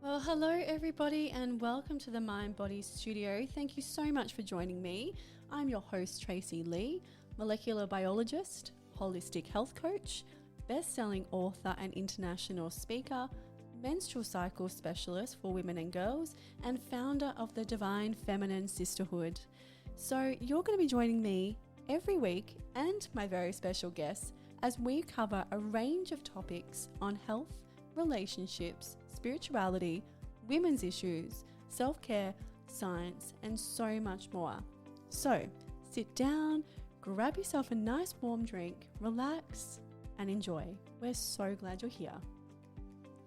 Well, hello everybody and welcome to the Mind Body Studio. Thank you so much for joining me. I'm your host Tracy Lee, molecular biologist, holistic health coach, best-selling author and international speaker, menstrual cycle specialist for women and girls, and founder of the Divine Feminine Sisterhood. So you're going to be joining me every week and my very special guests as we cover a range of topics on health, relationships, spirituality, women's issues, self-care, science, and so much more. So sit down, grab yourself a nice warm drink, relax, and enjoy. We're so glad you're here.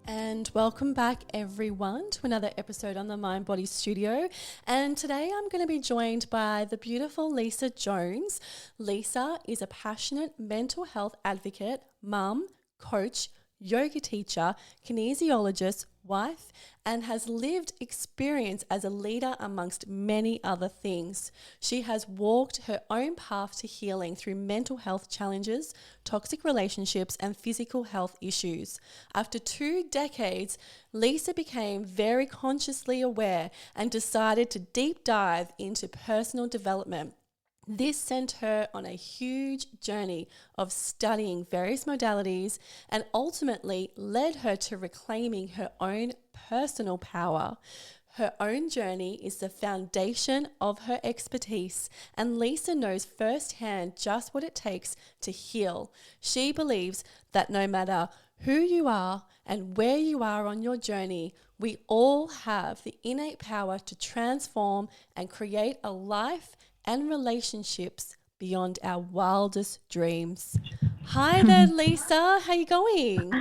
And welcome back everyone to another episode on the Mind Body Studio. And today I'm going to be joined by the beautiful Lisa Jones. Lisa is a passionate mental health advocate, mum, coach, yoga teacher, kinesiologist, wife, and has lived experience as a leader amongst many other things. She has walked her own path to healing through mental health challenges, toxic relationships, and physical health issues. After 2 decades, Lisa became very consciously aware and decided to deep dive into personal development. This sent her on a huge journey of studying various modalities and ultimately led her to reclaiming her own personal power. Her own journey is the foundation of her expertise, and Lisa knows firsthand just what it takes to heal. She believes that no matter who you are and where you are on your journey, we all have the innate power to transform and create a life and relationships beyond our wildest dreams. Hi there, Lisa. How you going?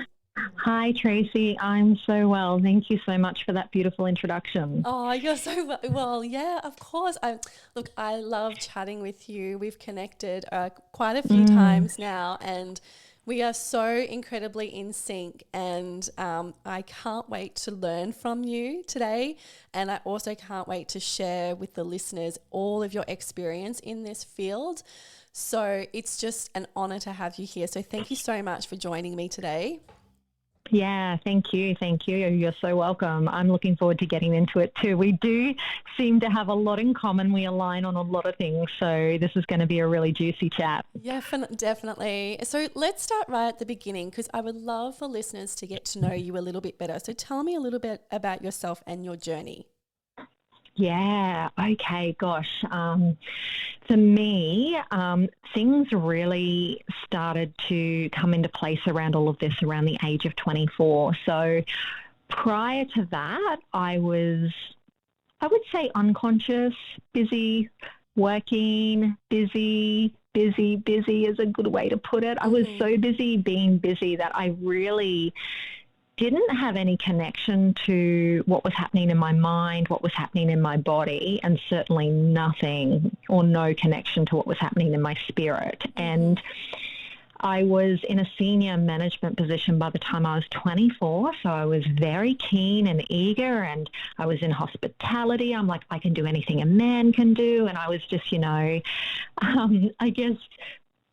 Hi, Tracy. I'm so well. Thank you so much for that beautiful introduction. Oh, you're so well. Yeah, of course. I love chatting with you. We've connected quite a few times now, and we are so incredibly in sync, and I can't wait to learn from you today. And I also can't wait to share with the listeners all of your experience in this field. So it's just an honor to have you here. So thank you so much for joining me today. Yeah, thank you. Thank you. You're so welcome. I'm looking forward to getting into it too. We do seem to have a lot in common. We align on a lot of things. So this is going to be a really juicy chat. Yeah, definitely. So let's start right at the beginning, because I would love for listeners to get to know you a little bit better. So tell me a little bit about yourself and your journey. Yeah, okay, gosh. For me, things really started to come into place around all of this around the age of 24. So prior to that, I would say unconscious, busy, working, busy is a good way to put it. I was so busy being busy that I really didn't have any connection to what was happening in my mind, what was happening in my body, and certainly nothing or no connection to what was happening in my spirit. And I was in a senior management position by the time I was 24, so I was very keen and eager, and I was in hospitality. I'm like, I can do anything a man can do, and I was just, I guess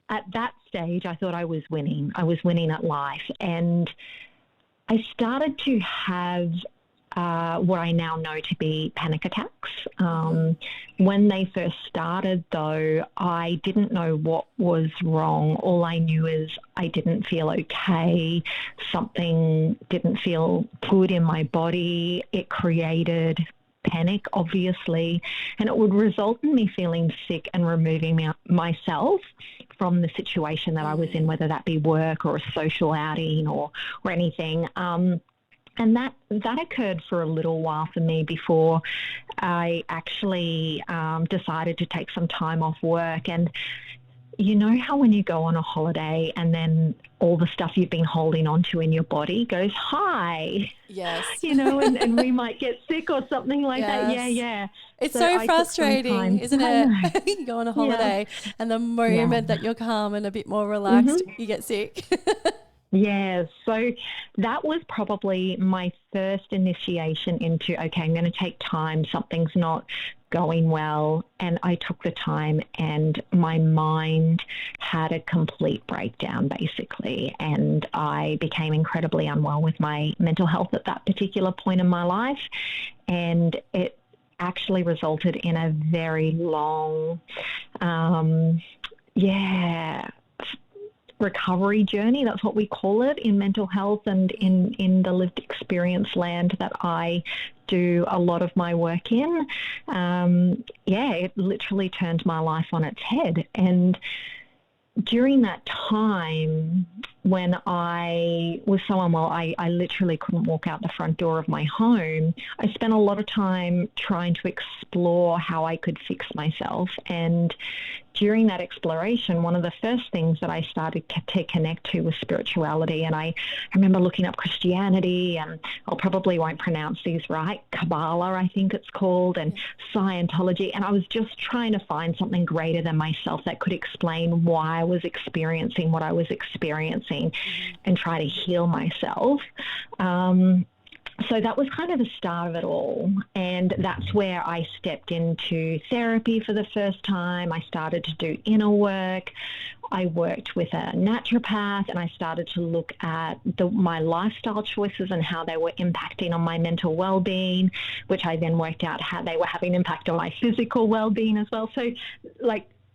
at that stage I thought I was winning. I was winning at life, and I started to have what I now know to be panic attacks. When they first started, though, I didn't know what was wrong. All I knew is I didn't feel okay. Something didn't feel good in my body. It created panic, obviously, and it would result in me feeling sick and removing myself from the situation that I was in, whether that be work or a social outing or anything. And that occurred for a little while for me before I actually decided to take some time off work. And you know how when you go on a holiday and then all the stuff you've been holding onto in your body goes, hi. Yes. And we might get sick or something like that. Yeah. It's so frustrating, isn't it? You go on a holiday and the moment that you're calm and a bit more relaxed, you get sick. Yeah, so that was probably my first initiation into, okay, I'm going to take time, something's not going well. And I took the time and my mind had a complete breakdown, basically. And I became incredibly unwell with my mental health at that particular point in my life. And it actually resulted in a very long, yeah, recovery journey. That's what we call it in mental health and in the lived experience land that I do a lot of my work in. It literally turned my life on its head. And during that time, when I was so unwell, I literally couldn't walk out the front door of my home. I spent a lot of time trying to explore how I could fix myself. And during that exploration, one of the first things that I started to connect to was spirituality. And I remember looking up Christianity, and I probably won't pronounce these right, Kabbalah, I think it's called, and Scientology. And I was just trying to find something greater than myself that could explain why I was experiencing what I was experiencing and try to heal myself. So that was kind of the start of it all. And that's where I stepped into therapy for the first time. I started to do inner work. I worked with a naturopath, and I started to look at my lifestyle choices and how they were impacting on my mental well-being, which I then worked out how they were having impact on my physical well-being as well. So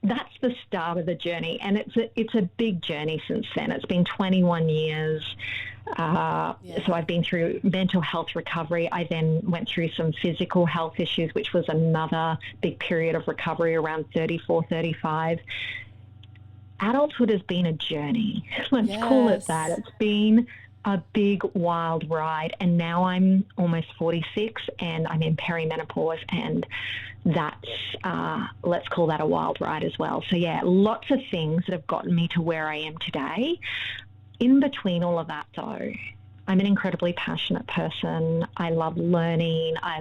that's the start of the journey. And it's a big journey since then. It's been 21 years. So I've been through mental health recovery. I then went through some physical health issues, which was another big period of recovery around 34, 35. Adulthood has been a journey. Let's call it that. It's been a big, wild ride. And now I'm almost 46 and I'm in perimenopause, and that's, let's call that a wild ride as well. So yeah, lots of things that have gotten me to where I am today. In between all of that, though, I'm an incredibly passionate person. I love learning. I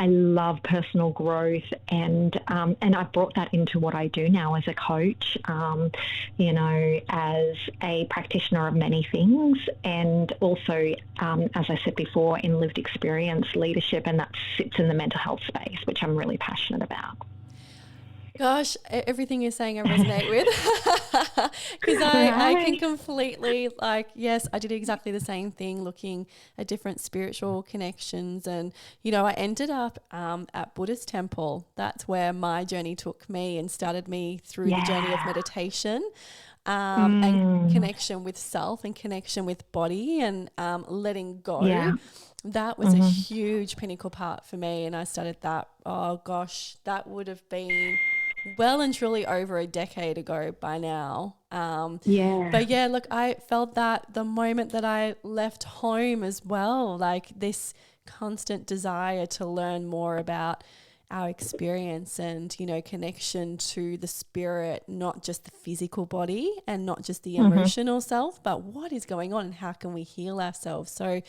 love personal growth, and I've brought that into what I do now as a coach, as a practitioner of many things, and also, as I said before, in lived experience leadership, and that sits in the mental health space, which I'm really passionate about. Gosh, everything you're saying I resonate with, because I can completely, yes, I did exactly the same thing, looking at different spiritual connections. And, I ended up at Buddhist temple. That's where my journey took me and started me through the journey of meditation. And connection with self and connection with body and letting go. Yeah. That was a huge pinnacle part for me. And I started that, oh gosh, that would have been well and truly over a decade ago by now. But yeah, look, I felt that the moment that I left home as well, like this constant desire to learn more about our experience and, connection to the spirit, not just the physical body and not just the emotional self, but what is going on and how can we heal ourselves? So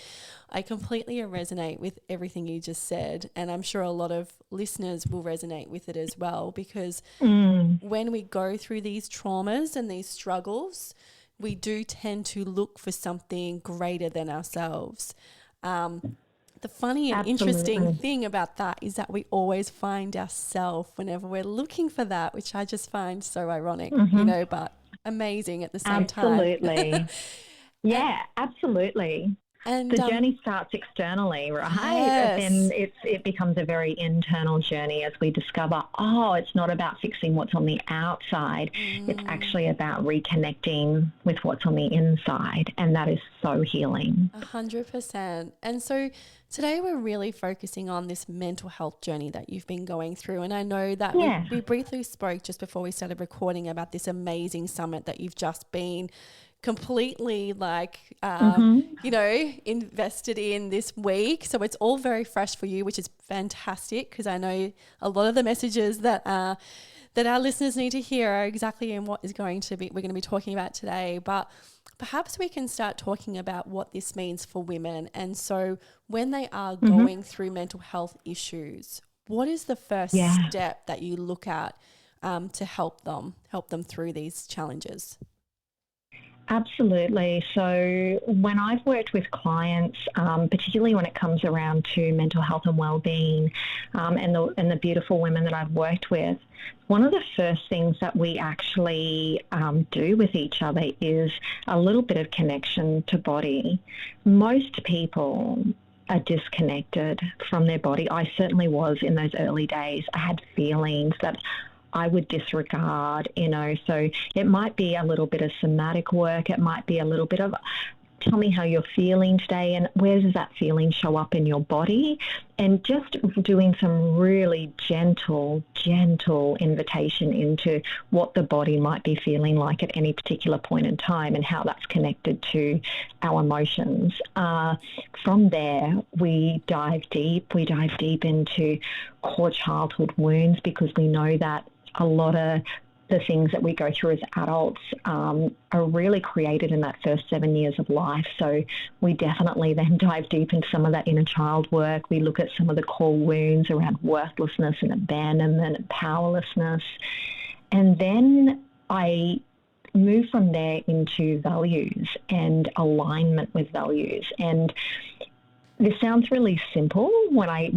I completely resonate with everything you just said. And I'm sure a lot of listeners will resonate with it as well, because when we go through these traumas and these struggles, we do tend to look for something greater than ourselves. The funny and interesting thing about that is that we always find ourselves whenever we're looking for that, which I just find so ironic, but amazing at the same time. Absolutely. Yeah, absolutely. And the journey starts externally, right? Yes. Then it becomes a very internal journey as we discover, it's not about fixing what's on the outside. It's actually about reconnecting with what's on the inside. And that is so healing. 100%. And so today we're really focusing on this mental health journey that you've been going through. And I know that we briefly spoke just before we started recording about this amazing summit that you've just been completely invested in this week. So it's all very fresh for you, which is fantastic, because I know a lot of the messages that our listeners need to hear are exactly in what we're going to be talking about today. But perhaps we can start talking about what this means for women. And so when they are going through mental health issues, what is the first step that you look at to help them through these challenges? Absolutely. So when I've worked with clients, particularly when it comes around to mental health and well-being, and the beautiful women that I've worked with, one of the first things that we actually do with each other is a little bit of connection to body. Most people are disconnected from their body. I certainly was in those early days. I had feelings that I would disregard, so it might be a little bit of somatic work. It might be a little bit of, tell me how you're feeling today and where does that feeling show up in your body? And just doing some really gentle invitation into what the body might be feeling like at any particular point in time and how that's connected to our emotions. From there, we dive deep. We dive deep into core childhood wounds because we know that a lot of the things that we go through as adults are really created in that first 7 years of life. So we definitely then dive deep into some of that inner child work. We look at some of the core wounds around worthlessness and abandonment and powerlessness. And then I move from there into values and alignment with values. And this sounds really simple when I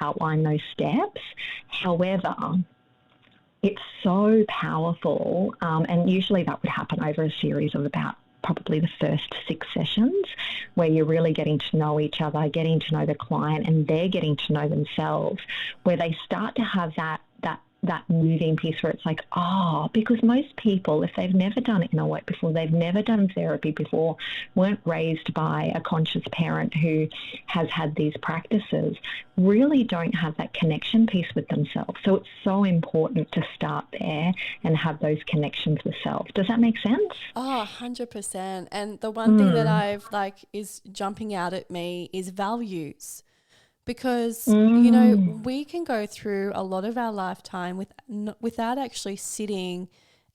outline those steps. However, it's so powerful, and usually that would happen over a series of about probably the first 6 sessions where you're really getting to know each other, getting to know the client, and they're getting to know themselves, where they start to have that moving piece where it's like, because most people, if they've never done inner work before, they've never done therapy before, weren't raised by a conscious parent who has had these practices, really don't have that connection piece with themselves. So it's so important to start there and have those connections with self. Does that make sense? 100%. And the one thing that I've is jumping out at me is values. Because, we can go through a lot of our lifetime without actually sitting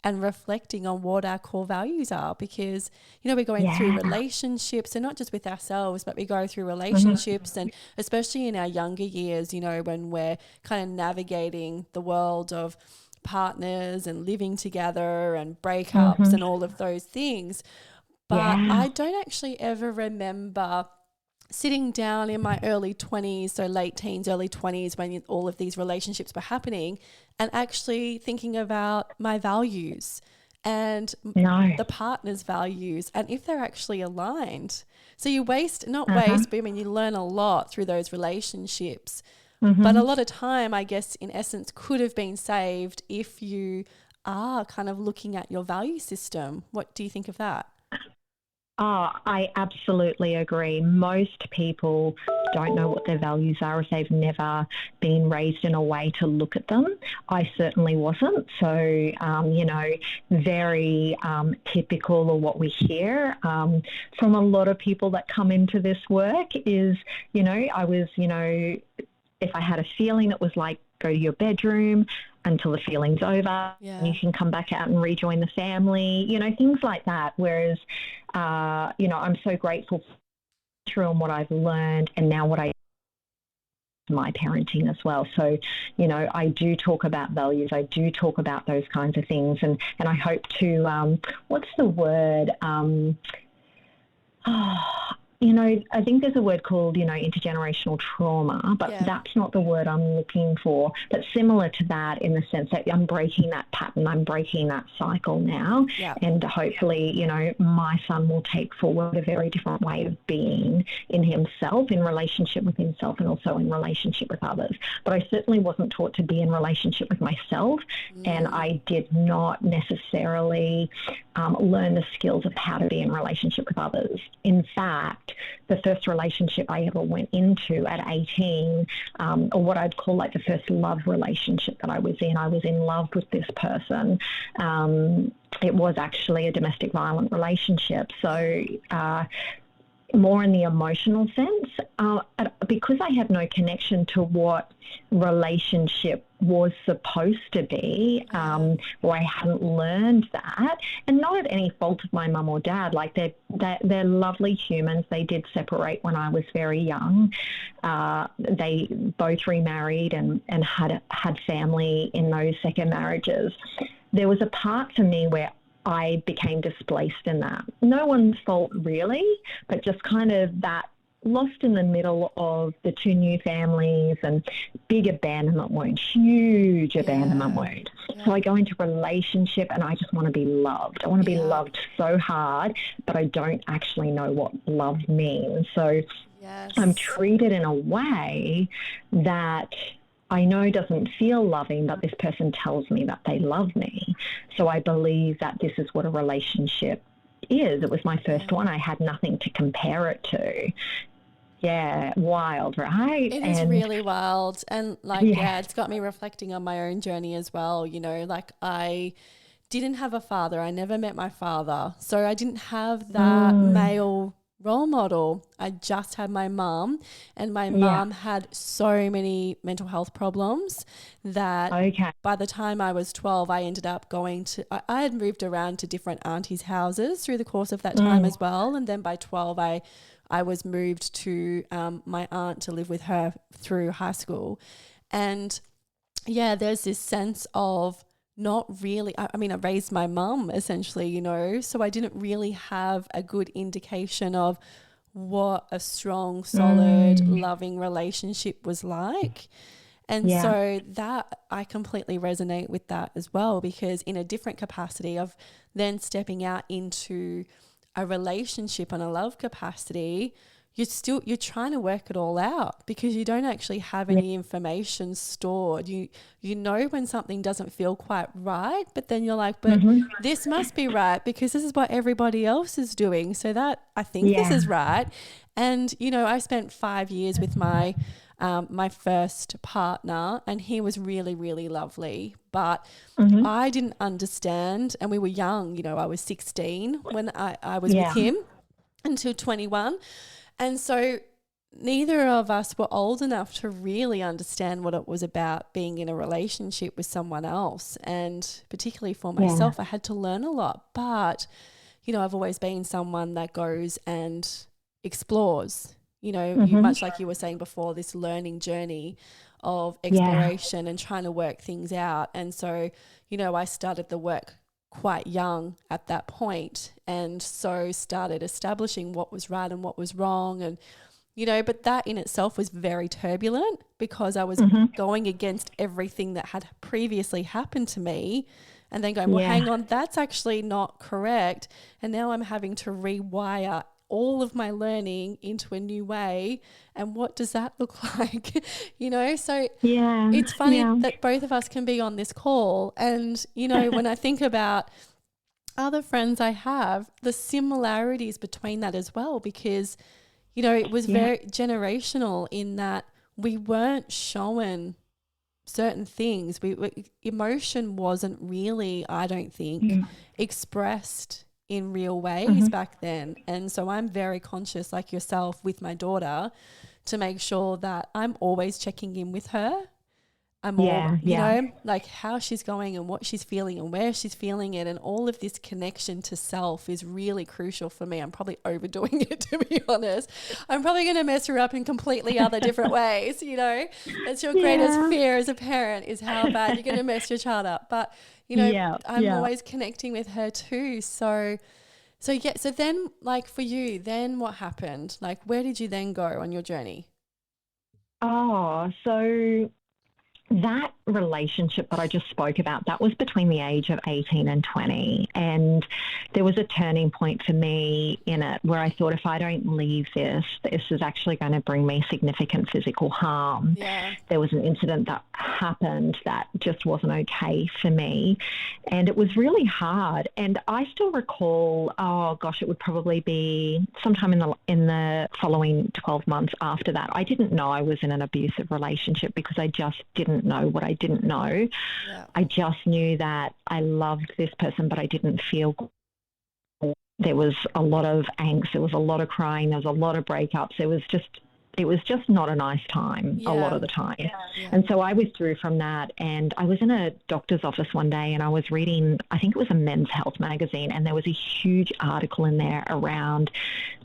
and reflecting on what our core values are, because, we're going through relationships, and not just with ourselves, but we go through relationships, and especially in our younger years, when we're kind of navigating the world of partners and living together and breakups and all of those things. But I don't actually ever remember sitting down in my early 20s, so late teens, early 20s, when all of these relationships were happening, and actually thinking about my values and the partner's values and if they're actually aligned. So you not waste, but I mean, you learn a lot through those relationships. But a lot of time, I guess, in essence, could have been saved if you are kind of looking at your value system. What do you think of that? Oh, I absolutely agree. Most people don't know what their values are if they've never been raised in a way to look at them. I certainly wasn't. So, very typical of what we hear from a lot of people that come into this work is, I was, if I had a feeling that was like, go to your bedroom until the feeling's over. Yeah. You can come back out and rejoin the family, things like that. Whereas, I'm so grateful for what I've learned and now what I my parenting as well. So, I do talk about values. I do talk about those kinds of things. And I hope to, what's the word? I think there's a word called, intergenerational trauma, but that's not the word I'm looking for. But similar to that in the sense that I'm breaking that pattern, I'm breaking that cycle now. Yeah. And hopefully, my son will take forward a very different way of being in himself, in relationship with himself, and also in relationship with others. But I certainly wasn't taught to be in relationship with myself, and I did not necessarily learn the skills of how to be in relationship with others. In fact, the first relationship I ever went into at 18, or what I'd call like the first love relationship that I was in love with this person. It was actually a domestic violent relationship. So, more in the emotional sense, because I had no connection to what relationship was supposed to be, or I hadn't learned that, and not at any fault of my mum or dad. Like they're lovely humans. They did separate when I was very young. They both remarried and had family in those second marriages. There was a part for me where I became displaced in that. No one's fault really, but just kind of that lost in the middle of the two new families and big abandonment wound, huge abandonment wound. So I go into relationship and I just want to be loved. I want to be loved so hard, but I don't actually know what love means. So I'm treated in a way that I know doesn't feel loving, but this person tells me that they love me. So I believe that this is what a relationship is. It was my first one. I had nothing to compare it to. Yeah, wild, right? It is really wild. And it's got me reflecting on my own journey as well. You know, like I didn't have a father. I never met my father. So I didn't have that male role model. I just had my mum, and my mum had so many mental health problems that by the time I was 12, I ended up going to, I had moved around to different aunties' houses through the course of that time as well. And then by 12, I was moved to my aunt to live with her through high school. And there's this sense of not really, I mean, I raised my mum essentially, you know, so I didn't really have a good indication of what a strong, solid, loving relationship was like. And so that I completely resonate with that as well, because in a different capacity of then stepping out into a relationship and a love capacity, you're trying to work it all out because you don't actually have any information stored. You know when something doesn't feel quite right, but then you're like, but this must be right because this is what everybody else is doing. So that I think this is right. And, you know, I spent 5 years with my first partner, and he was really, really lovely. But I didn't understand, and we were young, you know, I was 16 when I was with him until 21. And so neither of us were old enough to really understand what it was about being in a relationship with someone else. And particularly for myself, I had to learn a lot. But, you know, I've always been someone that goes and explores, you know, much like you were saying before, this learning journey of exploration and trying to work things out. And so, you know, I started the work quite young at that point, and so started establishing what was right and what was wrong. And, you know, but that in itself was very turbulent because I was going against everything that had previously happened to me and then going, well, hang on, that's actually not correct. And now I'm having to rewire all of my learning into a new way. And what does that look like? You know, so it's funny that both of us can be on this call. And, you know, when I think about other friends I have, the similarities between that as well, because, you know, it was very generational in that we weren't shown certain things. Emotion wasn't really, I don't think, expressed in real ways back then. And so I'm very conscious, like yourself, with my daughter to make sure that I'm always checking in with her. I'm you know, like how she's going and what she's feeling and where she's feeling it, and all of this connection to self is really crucial for me. I'm probably overdoing it, to be honest. I'm probably going to mess her up in completely other different ways, you know. That's your greatest fear as a parent, is how bad you're going to mess your child up. But, you know, I'm always connecting with her too. So then, like for you, then what happened? Like, where did you then go on your journey? Oh, so that relationship that I just spoke about, that was between the age of 18 and 20. And there was a turning point for me in it where I thought, if I don't leave this is actually going to bring me significant physical harm. Yeah. There was an incident that happened that just wasn't okay for me. And it was really hard. And I still recall, it would probably be sometime in the following 12 months after that. I didn't know I was in an abusive relationship because I just didn't know what I didn't know. Yeah. I just knew that I loved this person, but I didn't feel good. There was a lot of angst. There was a lot of crying. There was a lot of breakups. It was just not a nice time a lot of the time. Yeah. And so I withdrew from that, and I was in a doctor's office one day and I was reading, I think it was a Men's Health magazine, and there was a huge article in there around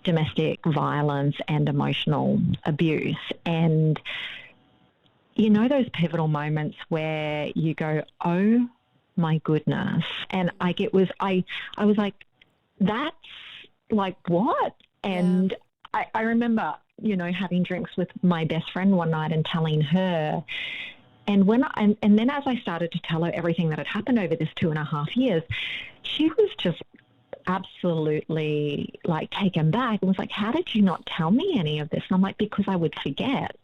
domestic violence and emotional abuse. And you know those pivotal moments where you go, oh my goodness. And I was like, that's like what? And I remember, having drinks with my best friend one night and telling her. And and then as I started to tell her everything that had happened over this 2.5 years, she was just absolutely like taken back and was like, how did you not tell me any of this? And I'm like, because I would forget,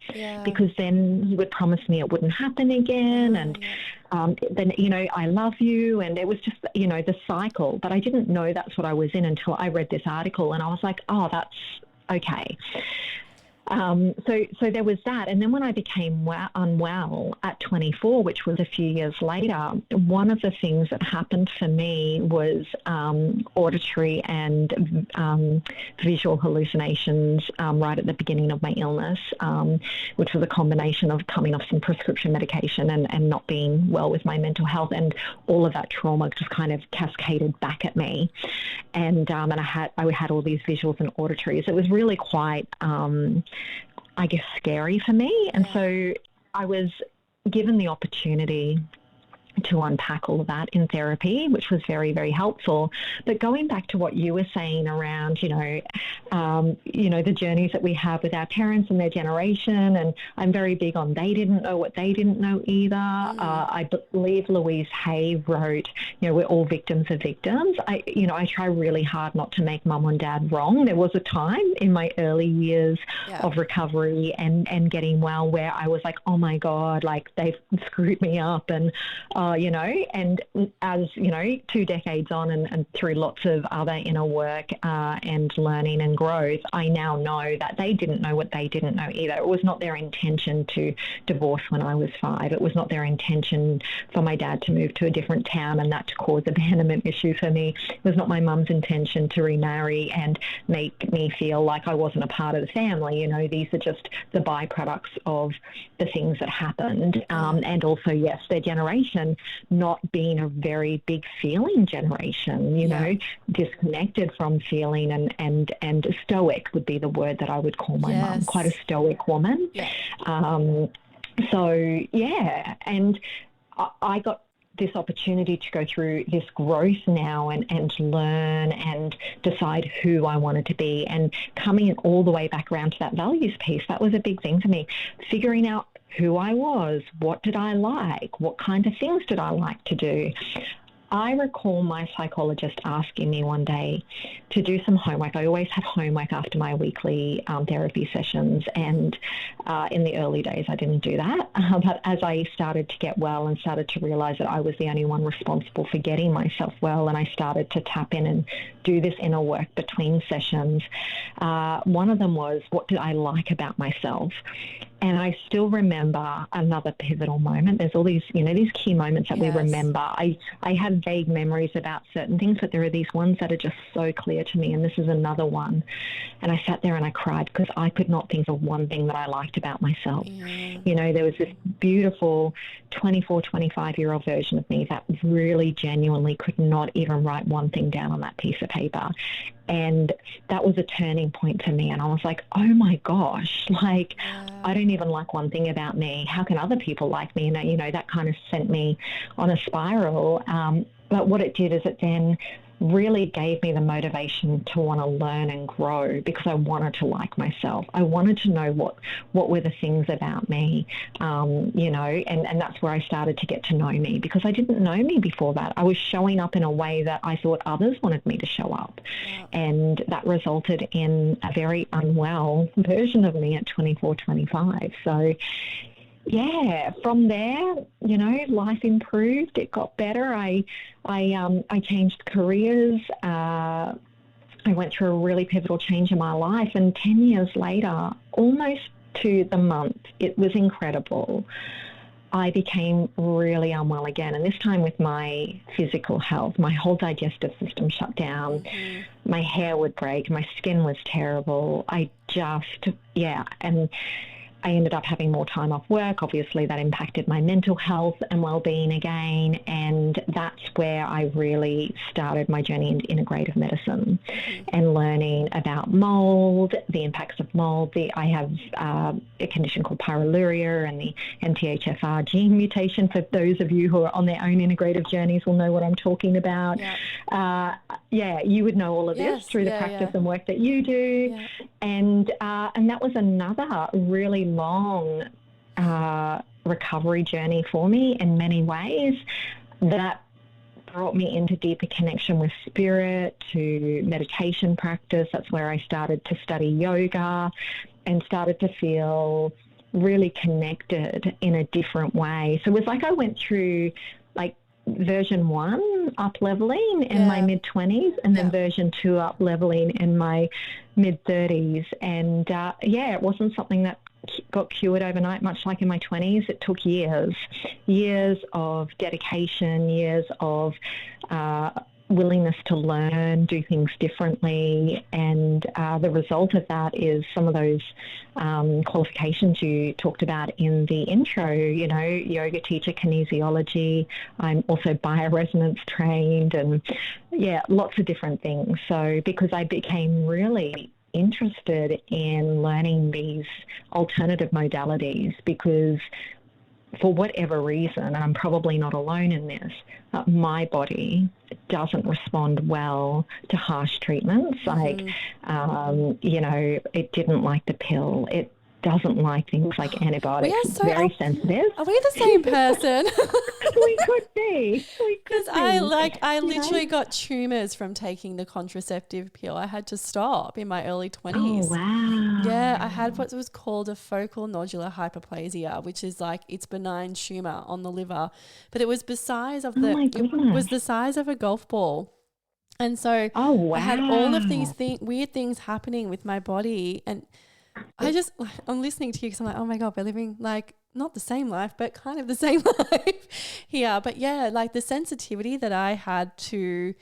because then you would promise me it wouldn't happen again. And then, I love you. And it was just, the cycle. But I didn't know that's what I was in until I read this article, and I was like, oh, that's okay. So there was that. And then when I became unwell at 24, which was a few years later, one of the things that happened for me was auditory and visual hallucinations right at the beginning of my illness, which was a combination of coming off some prescription medication and not being well with my mental health. And all of that trauma just kind of cascaded back at me. And I had all these visuals and auditories. It was really quite I guess, scary for me. And so I was given the opportunity to unpack all of that in therapy, which was very, very helpful. But going back to what you were saying around, the journeys that we have with our parents and their generation, and I'm very big on they didn't know what they didn't know either. I believe Louise Hay wrote, we're all victims of victims. I try really hard not to make mum and dad wrong. There was a time in my early years of recovery and getting well where I was like, oh my God, like they've screwed me up. And and as, 2 decades on and through lots of other inner work and learning and growth, I now know that they didn't know what they didn't know either. It was not their intention to divorce when I was 5. It was not their intention for my dad to move to a different town and that to cause abandonment issues for me. It was not my mum's intention to remarry and make me feel like I wasn't a part of the family. These are just the byproducts of the things that happened. And also, yes, their generation not being a very big feeling generation, disconnected from feeling and stoic would be the word that I would call my mum, quite a stoic woman. And I got this opportunity to go through this growth now and learn and decide who I wanted to be, and coming all the way back around to that values piece. That was a big thing for me, figuring out who I was, what did I like, what kind of things did I like to do. I recall my psychologist asking me one day to do some homework. I always had homework after my weekly therapy sessions, and in the early days I didn't do that. But as I started to get well and started to realise that I was the only one responsible for getting myself well, and I started to tap in and do this inner work between sessions, one of them was, what did I like about myself? And I still remember another pivotal moment. There's all these, these key moments that we remember. I have vague memories about certain things, but there are these ones that are just so clear to me, and this is another one. And I sat there and I cried because I could not think of one thing that I liked about myself. There was this beautiful 24, 25-year-old version of me that really genuinely could not even write one thing down on that piece of paper. And that was a turning point for me. And I was like, oh my gosh, like, I don't even like one thing about me. How can other people like me? And, that kind of sent me on a spiral. But what it did is it then really gave me the motivation to want to learn and grow, because I wanted to like myself. I wanted to know what were the things about me, and that's where I started to get to know me, because I didn't know me before that. I was showing up in a way that I thought others wanted me to show up. And that resulted in a very unwell version of me at 24, 25. So from there, life improved. It got better. I changed careers. I went through a really pivotal change in my life, and 10 years later, almost to the month, it was incredible, I became really unwell again, and this time with my physical health. My whole digestive system shut down. My hair would break. My skin was terrible. And I ended up having more time off work. Obviously, that impacted my mental health and well-being again, and that's where I really started my journey into integrative medicine and learning about mold, the impacts of mold. I have a condition called pyroluria and the MTHFR gene mutation. For those of you who are on their own integrative journeys will know what I'm talking about. You would know all of this through the practice and work that you do. And that was another really long recovery journey for me in many ways that brought me into deeper connection with spirit, to meditation practice. That's where I started to study yoga and started to feel really connected in a different way. So it was like I went through like version 1 up leveling in my mid-20s and then version 2 up leveling in my mid-30s. And it wasn't something that got cured overnight, much like in my 20s. It took years of dedication, years of willingness to learn, do things differently. And the result of that is some of those qualifications you talked about in the intro, you know, yoga teacher, kinesiology. I'm also bioresonance trained and lots of different things. So because I became really interested in learning these alternative modalities, because for whatever reason, and I'm probably not alone in this, my body doesn't respond well to harsh treatments. Like, it didn't like the pill. It doesn't like things like antibiotics. It's very sensitive. Are we the same person? We could be. Because I literally got tumours from taking the contraceptive pill. I had to stop in my early 20s. Oh, wow. Yeah, I had what was called a focal nodular hyperplasia, which is like it's benign tumour on the liver, but it was the size of it was the size of a golf ball. And so I had all of these weird things happening with my body, and I'm listening to you because I'm like, oh my God, we're living like not the same life, but kind of the same life here. But like the sensitivity that I had to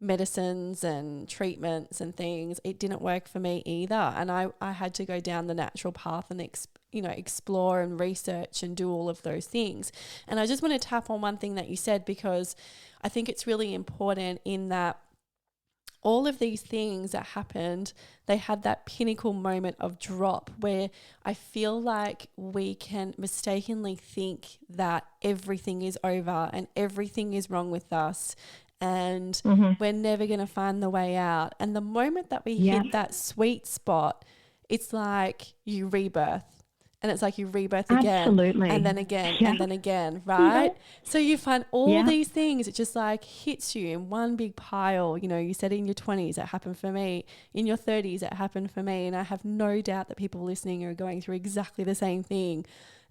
medicines and treatments and things, it didn't work for me either. And I had to go down the natural path and explore and research and do all of those things. And I just want to tap on one thing that you said, because I think it's really important in that all of these things that happened, they had that pinnacle moment of drop where I feel like we can mistakenly think that everything is over and everything is wrong with us and we're never going to find the way out. And the moment that we hit that sweet spot, it's like you rebirth. And it's like you rebirth again, and then again, and then again, right? Yeah. So you find all these things, it just like hits you in one big pile. You know, you said in your 20s, it happened for me. In your 30s, it happened for me. And I have no doubt that people listening are going through exactly the same thing.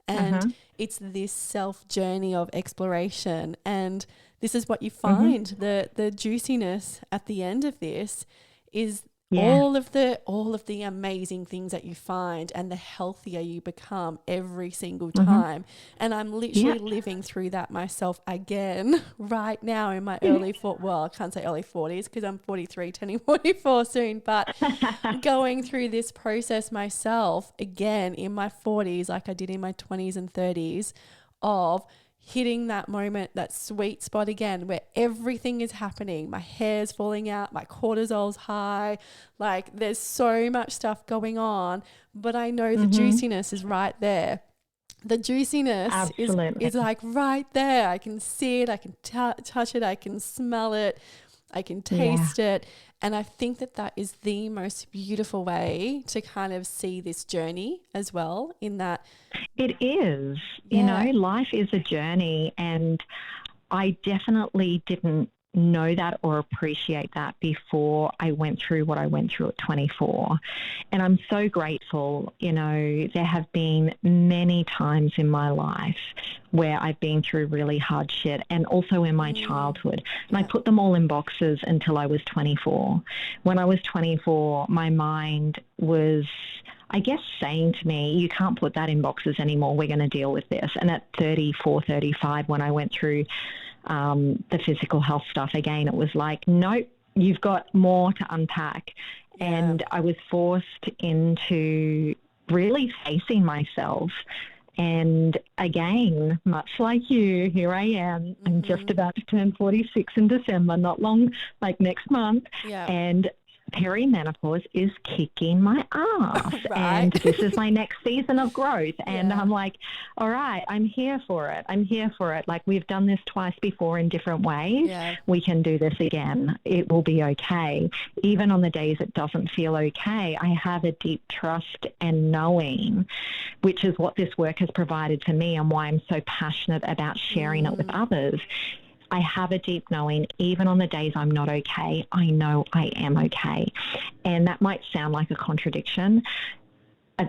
And it's this self journey of exploration. And this is what you find, the juiciness at the end of this is all of the amazing things that you find and the healthier you become every single time. And I'm literally living through that myself again right now in my I can't say early 40s because I'm 43 turning 44 soon, but going through this process myself again in my 40s like I did in my 20s and 30s of hitting that moment, that sweet spot again where everything is happening. My hair's falling out, my cortisol's high, like there's so much stuff going on, but I know the juiciness is right there. The juiciness is like right there. I can see it, I can touch it, I can smell it, I can taste it. And I think that is the most beautiful way to kind of see this journey as well, in that it is, you know, life is a journey, and I definitely didn't know that or appreciate that before I went through what I went through at 24. And I'm so grateful. You know, there have been many times in my life where I've been through really hard shit, and also in my childhood. And I put them all in boxes until I was 24. When I was 24, my mind was, I guess, saying to me, you can't put that in boxes anymore. We're going to deal with this. And at 34, 35, when I went through the physical health stuff again, it was like, nope, you've got more to unpack. And I was forced into really facing myself. And again, much like you, here I am. I'm just about to turn 46 in December, not long, like next month. Yeah. And perimenopause is kicking my ass. Right. And this is my next season of growth. And Yeah. I'm like, all right, I'm here for it. I'm here for it. Like, we've done this twice before in different ways. Yeah. We can do this again. It will be okay. Even on the days it doesn't feel okay, I have a deep trust and knowing, which is what this work has provided to me and why I'm so passionate about sharing it with others. I have a deep knowing, even on the days I'm not okay, I know I am okay. And that might sound like a contradiction.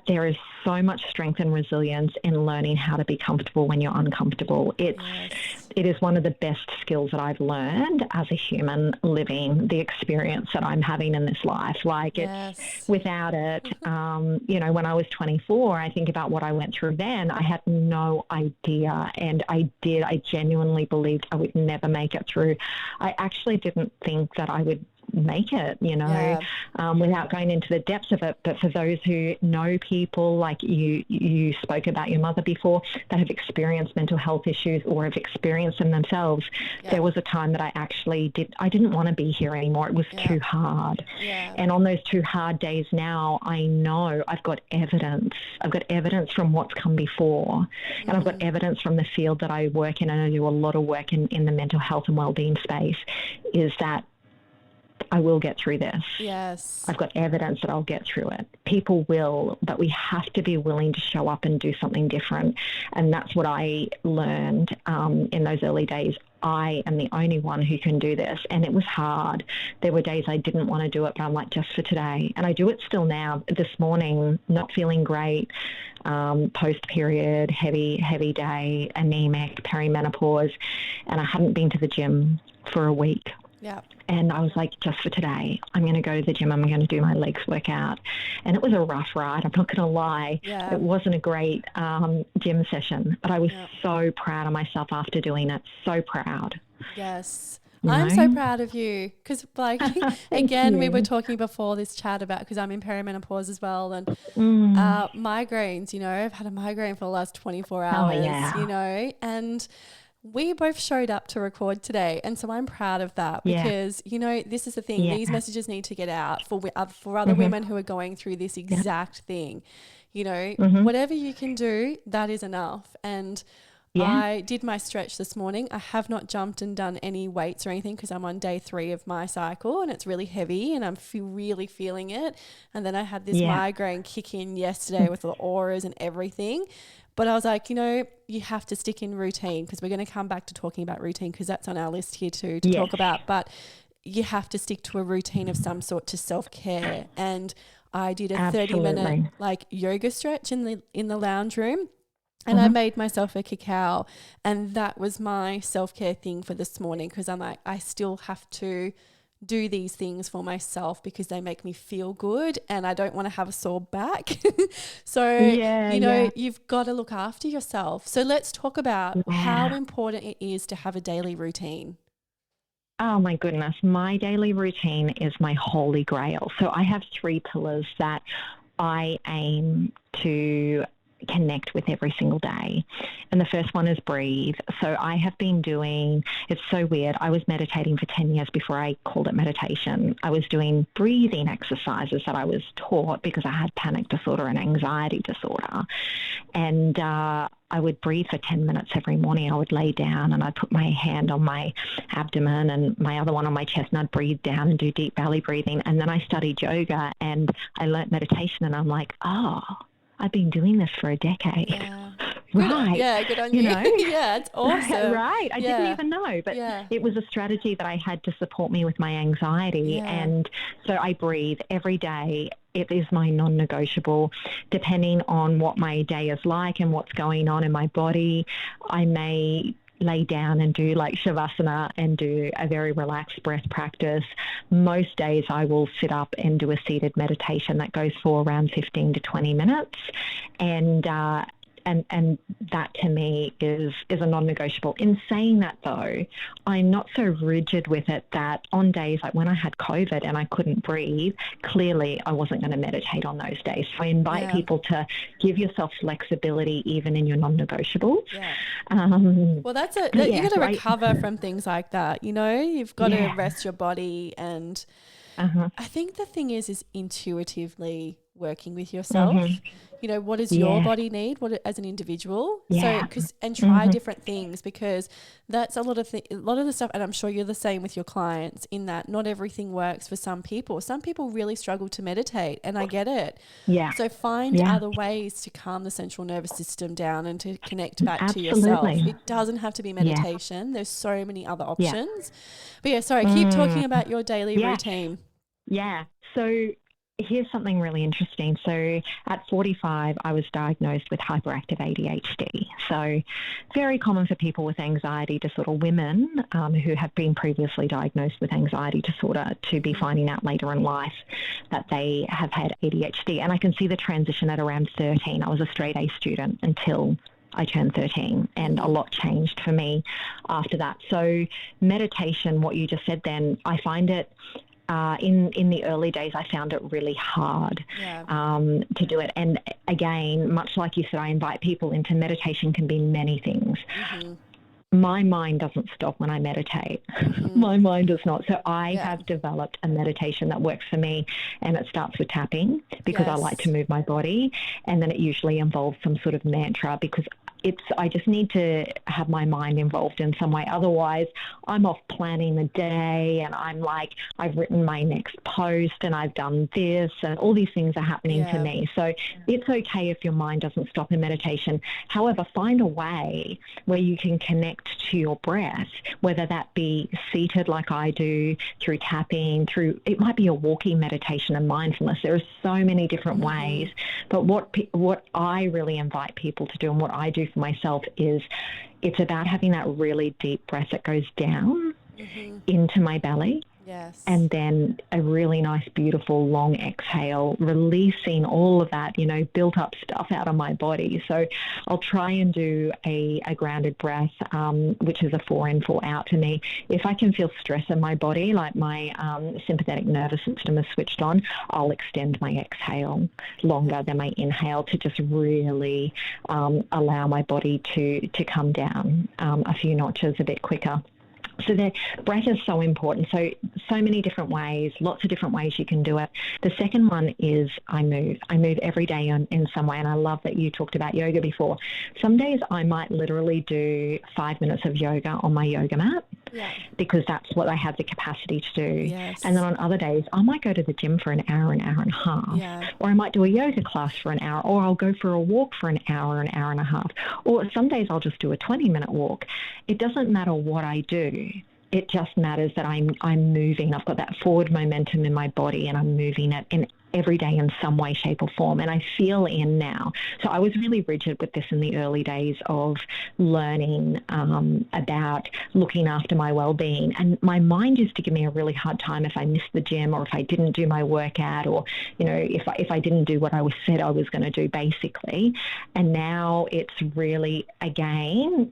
There is so much strength and resilience in learning how to be comfortable when you're uncomfortable. It is one of the best skills that I've learned as a human living the experience that I'm having in this life. Like, it's without it, when I was 24, I think about what I went through then. I had no idea. And I genuinely believed I would never make it through. I actually didn't think that I would make it, without going into the depths of it. But for those who know people, like you spoke about your mother before, that have experienced mental health issues or have experienced them themselves, there was a time that I didn't want to be here anymore. It was too hard. And on those 2 hard days now, I know I've got evidence. I've got evidence from what's come before. And I've got evidence from the field that I work in, and I do a lot of work in the mental health and wellbeing space, is that I will get through this. Yes. I've got evidence that I'll get through it. People will, but we have to be willing to show up and do something different. And that's what I learned in those early days. I am the only one who can do this. And it was hard. There were days I didn't want to do it, but I'm like, just for today. And I do it still now. This morning, not feeling great, post-period, heavy day, anemic, perimenopause. And I hadn't been to the gym for a week. Yeah. And I was like, just for today, I'm going to go to the gym. I'm going to do my legs workout. And it was a rough ride. I'm not going to lie. Yeah. It wasn't a great gym session, but I was so proud of myself after doing it. So proud. Yes. I'm so proud of you because, like, again, we were talking before this chat about, because I'm in perimenopause as well, and migraines, I've had a migraine for the last 24 hours, and we both showed up to record today. And so I'm proud of that because, this is the thing. These messages need to get out for other women who are going through this exact thing. Whatever you can do, that is enough. And I did my stretch this morning. I have not jumped and done any weights or anything because I'm on day 3 of my cycle and it's really heavy and I'm really feeling it. And then I had this migraine kick in yesterday with the auras and everything. But I was like, you have to stick in routine, because we're going to come back to talking about routine because that's on our list here too to talk about. But you have to stick to a routine of some sort to self-care. And I did a 30-minute yoga stretch in the lounge room. And I made myself a cacao, and that was my self-care thing for this morning, because I'm like, I still have to do these things for myself because they make me feel good and I don't want to have a sore back. So, you've got to look after yourself. So let's talk about how important it is to have a daily routine. Oh my goodness. My daily routine is my holy grail. So I have 3 pillars that I aim to connect with every single day. And the first one is breathe. So I have been doing, it's so weird, I was meditating for 10 years before I called it meditation. I was doing breathing exercises that I was taught because I had panic disorder and anxiety disorder. And I would breathe for 10 minutes every morning. I would lay down and I'd put my hand on my abdomen and my other one on my chest, and I'd breathe down and do deep belly breathing. And then I studied yoga and I learnt meditation, and I'm like, oh, I've been doing this for a decade. Yeah. Right. Yeah, good on you. Yeah, it's awesome. Right. I didn't even know, but it was a strategy that I had to support me with my anxiety. And so I breathe every day. It is my non-negotiable. Depending on what my day is like and what's going on in my body, I may lay down and do like shavasana and do a very relaxed breath practice. Most days I will sit up and do a seated meditation that goes for around 15 to 20 minutes. And and that to me is a non-negotiable. In saying that though, I'm not so rigid with it that on days like when I had COVID and I couldn't breathe, clearly I wasn't going to meditate on those days. So I invite people to give yourself flexibility even in your non-negotiables. Well, you got to recover from things like that. You've got to rest your body, and I think the thing is intuitively working with yourself. What does your body need? As an individual? And try different things, because that's a lot of the stuff. And I'm sure you're the same with your clients, in that not everything works for some people. Some people really struggle to meditate, and I get it. So find other ways to calm the central nervous system down and to connect back to yourself. It doesn't have to be meditation. There's so many other options. But keep talking about your daily routine. So here's something really interesting. So at 45, I was diagnosed with hyperactive ADHD. So very common for people with anxiety disorder, women who have been previously diagnosed with anxiety disorder, to be finding out later in life that they have had ADHD. And I can see the transition at around 13. I was a straight A student until I turned 13, and a lot changed for me after that. So meditation, what you just said then, I find it in the early days, I found it really hard to do it. And again, much like you said, I invite people into meditation can be many things. My mind doesn't stop when I meditate. My mind does not. So I have developed a meditation that works for me, and it starts with tapping, because I like to move my body, and then it usually involves some sort of mantra, because I just need to have my mind involved in some way. Otherwise, I'm off planning the day, and I'm like, I've written my next post and I've done this, and all these things are happening to me. So it's okay if your mind doesn't stop in meditation. However, find a way where you can connect to your breath, whether that be seated like I do, through tapping, it might be a walking meditation and mindfulness. There are so many different ways. But what I really invite people to do, and what I do for myself, is it's about having that really deep breath that goes down into my belly. And then a really nice, beautiful, long exhale, releasing all of that, built up stuff out of my body. So I'll try and do a grounded breath, which is a 4 in, 4 out to me. If I can feel stress in my body, like my sympathetic nervous system is switched on, I'll extend my exhale longer than my inhale, to just really allow my body to come down a few notches a bit quicker. So the breath is so important. So many different ways, lots of different ways you can do it. The second one is I move. I move every day in some way, and I love that you talked about yoga before. Some days I might literally do 5 minutes of yoga on my yoga mat, because that's what I have the capacity to do. And then on other days, I might go to the gym for an hour and a half, or I might do a yoga class for an hour, or I'll go for a walk for an hour and a half, or some days I'll just do a 20-minute walk. It doesn't matter what I do. It just matters that I'm moving. I've got that forward momentum in my body, and I'm moving it in every day in some way, shape or form. And I feel in now. So I was really rigid with this in the early days of learning about looking after my well-being. And my mind used to give me a really hard time if I missed the gym, or if I didn't do my workout, or, if I didn't do what I said I was going to do, basically. And now it's really, again,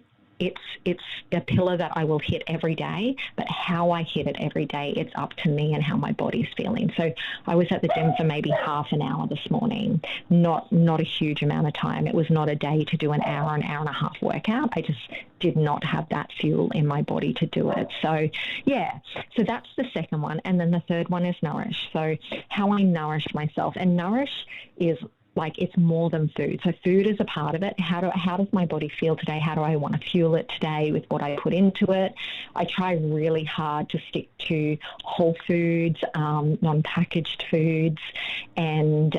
it's a pillar that I will hit every day, but how I hit it every day, it's up to me and how my body's feeling. So I was at the gym for maybe half an hour this morning, not a huge amount of time. It was not a day to do an hour and a half workout. I just did not have that fuel in my body to do it. So so that's the second one. And then the third one is Nourish. So how I nourish myself. And Nourish is like, it's more than food. So food is a part of it. How does my body feel today? How do I want to fuel it today with what I put into it? I try really hard to stick to whole foods, non-packaged foods, and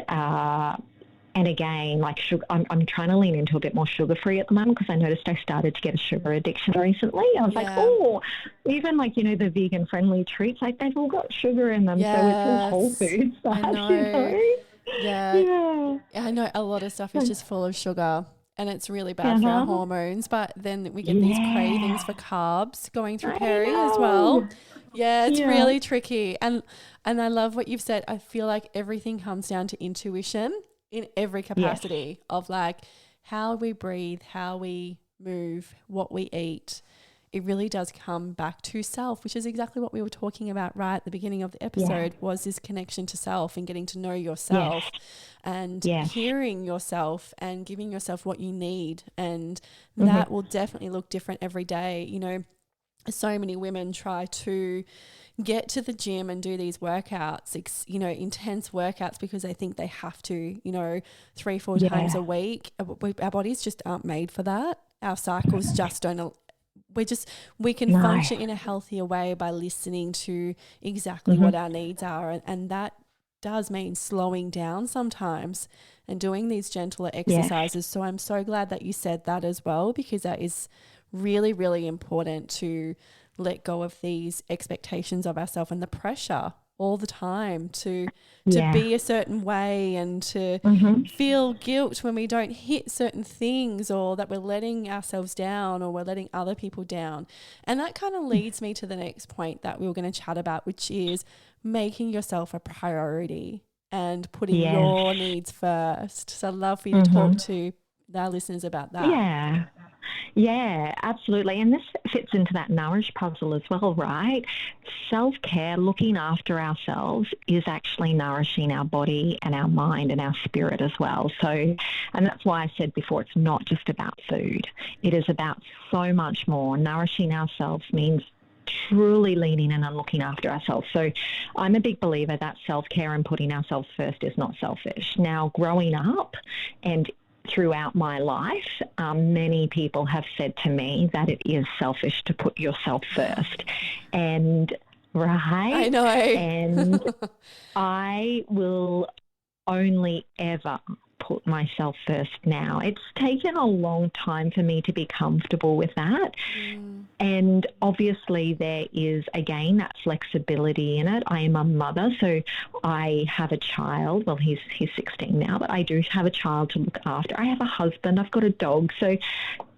again, like sugar, I'm trying to lean into a bit more sugar-free at the moment, because I noticed I started to get a sugar addiction recently. I was like, even like, the vegan-friendly treats, like they've all got sugar in them. So it's all whole foods. I know. Yeah, I know a lot of stuff is just full of sugar, and it's really bad for our hormones. But then we get these cravings for carbs going through peri as well. Yeah, it's really tricky. And I love what you've said. I feel like everything comes down to intuition in every capacity of like, how we breathe, how we move, what we eat, it really does come back to self, which is exactly what we were talking about right at the beginning of the episode, was this connection to self and getting to know yourself and hearing yourself and giving yourself what you need. And that will definitely look different every day. You know, so many women try to get to the gym and do these workouts, you know, intense workouts, because they think they have to, you know, 3-4 times a week. Our bodies just aren't made for that. Our cycles just don't. We can function in a healthier way by listening to exactly what our needs are. And that does mean slowing down sometimes and doing these gentler exercises. So I'm so glad that you said that as well, because that is really, really important to let go of these expectations of ourselves and the pressure all the time to be a certain way and to feel guilt when we don't hit certain things, or that we're letting ourselves down or we're letting other people down. And that kind of leads me to the next point that we were going to chat about, which is making yourself a priority and putting your needs first. So I'd love for you to talk to our listeners about that. Yeah, absolutely. And this fits into that Nourish puzzle as well, right? Self-care, looking after ourselves, is actually nourishing our body and our mind and our spirit as well. So, and that's why I said before, it's not just about food. It is about so much more. Nourishing ourselves means truly leaning in and looking after ourselves. So I'm a big believer that self-care and putting ourselves first is not selfish. Now, growing up and throughout my life, many people have said to me that it is selfish to put yourself first. And I know. And I will only ever put myself first now. It's taken a long time for me to be comfortable with that. And obviously there is, again, that flexibility in it. I am a mother, so I have a child. Well, he's 16 now, but I do have a child to look after. I have a husband. I've got a dog. So,